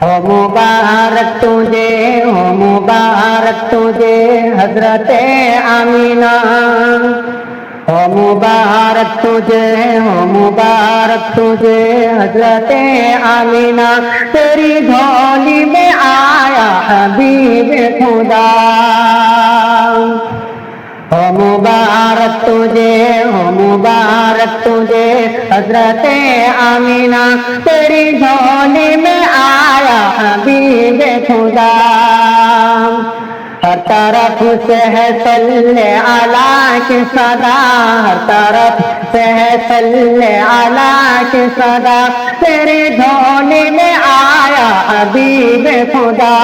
हो मुबारक तुझे हजरत आमीना, हो मुबारक तुझे हजरत आमीना, तेरी झोली में आया हबीब खुदा। हो मुबारक तुझे हजरत आमीना, तेरी झोली में आया हबीब खुदा। हर तरफ से है सल्ले अला की सदा, हर तरफ से है सल्ले अला की सदा, तेरी झोली में आया हबीब खुदा।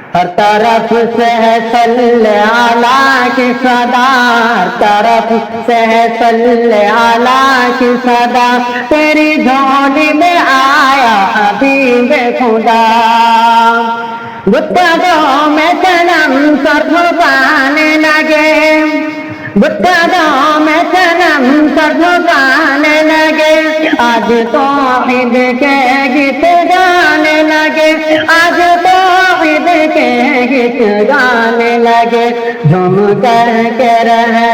हर तरफ से है सल्ले अला की सदा, हर तरफ से है सल्ले अला की सदा, तेरी झोली में आया हबीब खुदा। गुत्तों में सनम सर झुकाने लगे, गुत्तों में सनम सर झुकाने लगे, आज तौहीद के गीत गाने लगे, आज तौहीद के गीत गाने लगे। झूम कर के रहे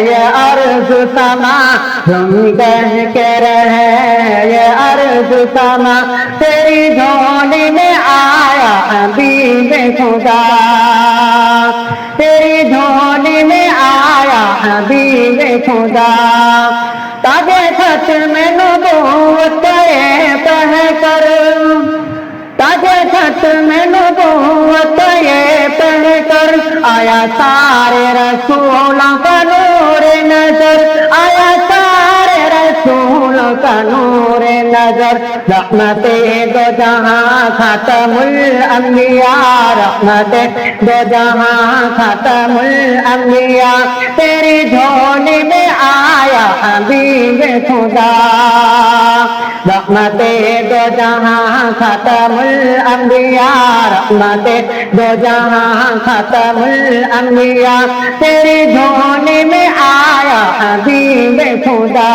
ये अर्ज़ समा, झूम कर के रहे ये अर्ज़ समा, तेरी झोली में आया हबीब खुदा, तेरी झोली में आया हबीब खुदा। ताजे छत में नबूवत पढ़ कर, ताजे छत में नबूवत पढ़ कर, आया सारे रसूलों का नूर नजर, आया सारे रसूलों का नूर नजर। रहमते दो जहां खातमुल अंबिया, रहमते दो जहां खातमुल अंबिया, तेरी झोली में आया हबीब खुदा। रहमते दो जहां खातमुल अंबिया, रहमते दो जहां खातमुल अंबिया, तेरी झोली में आया हबीब खुदा।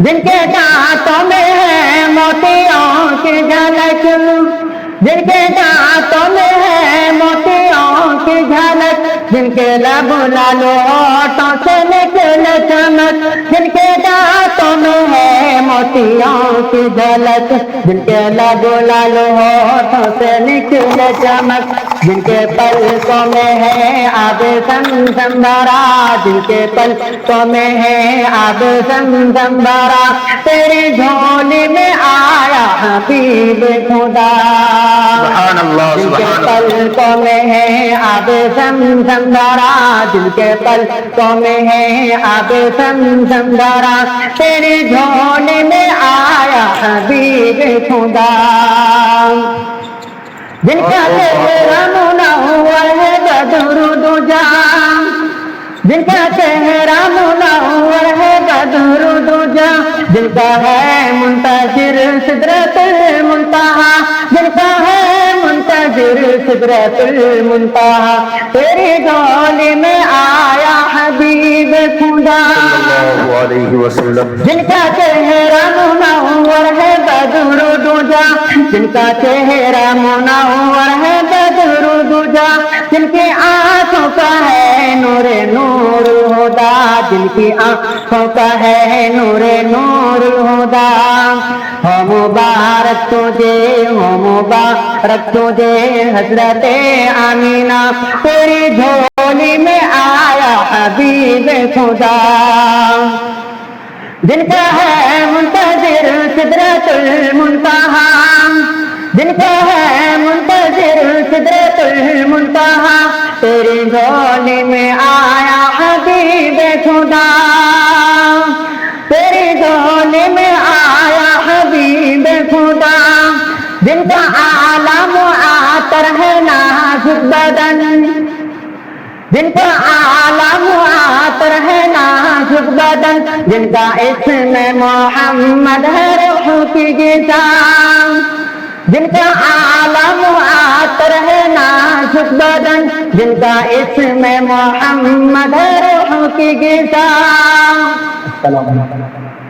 जिनके दांतों में है मोतियों की झलक, जिनके दांतों में है मोतियों की झलक, जिनके लब लालो होठों से निकले चमक, जिनके दांतों में है मोतियों की झलक, जिनके लब लालो होठों से निकले चमक, जिनके पलकों में है आब ज़मज़म भरा, जिनके पलकों में है आब ज़मज़म भरा, तेरी झोली में आया हबीब खुदा। जिनके पलकों में है आब ज़मज़म भरा, जिनके पलकों में है आब ज़मज़म भरा, तेरी झोली में आया हबीब खुदा। जिनका चेहरा मुनव्वर है बदरुद दुजा, जिनका चेहरा मुनव्वर है बदरुद दुजा, जिनका है मुंतज़िर सिदरतुल मुंतहा, जिनका है मुंतज़िर सिदरतुल मुंतहा, तेरी झोली में आया हबीब खुदा। जिनका चेहरा मुनव्वर है बदरुद दुजा, जिनका चेहरा मुनव्वर है बदरुद दुजा, जिनकी आंखों का है नूरे नूर हुदा, जिनकी आंखों का है नूरे नूर हुदा। हो मुबारक तुझे हजरत आमीना, तेरी झोली में आया हबीब खुदा। जिनका है मुंतज़िर सिदरतुल मुंतहा, जिनका है मुंतज़िर सिदरतुल मुंतहा, तेरी झोली में आया हबीब खुदा, तेरी झोली में आया हबीब खुदा। जिनका आलम आतर है नाजुक बदन, जिनका आलम आतर है नाजुक बदन, जिनका इस्म मोहम्मद है रूह की ग़िज़ा, جن کا عالم آتر ہے نازک بدن، جن کا اسم محمد ہے روح کی غذا. السلام علیکم.